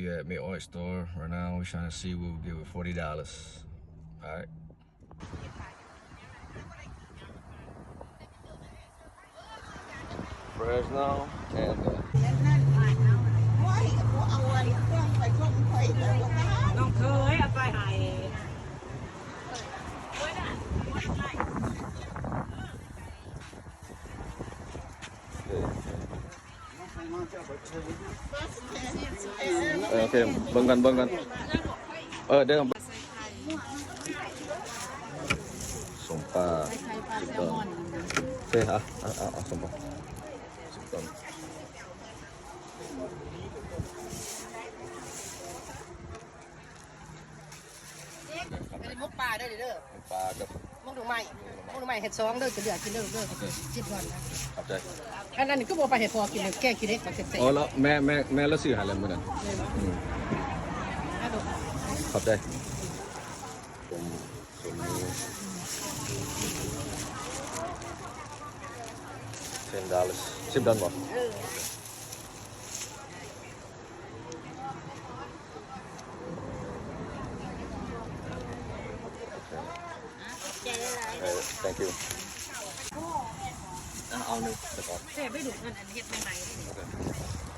We at Mid Oil Store right now. We're trying to see what we'll get with $40. All right. Fresno and น้องเคยเอาไปให้ โอเคเบิ่งกันเดี๋ยวส่งปลา10 ต้นโอเคเอาส่งปลา10 ต้นเป็นมุกปลาด้วยเด้อ ปลากับ มุกดอกไม้เห็ดซองเด้อจะเหลือกินเด้อจิบก่อนนะ ขอบใจ อันนั้นก็บอกไปเห็ดพอกินเลยแก้กินเล็กมาเสร็จ อ๋อแล้วแม่แล้วซื้อหาอะไรมื้อนั้นขอบใจผมมี$10 10 บ่thank you เอาหนึ่งเดี๋ยวก่อน แต่ไม่ดูเงินอันเห็ดใหม่ๆ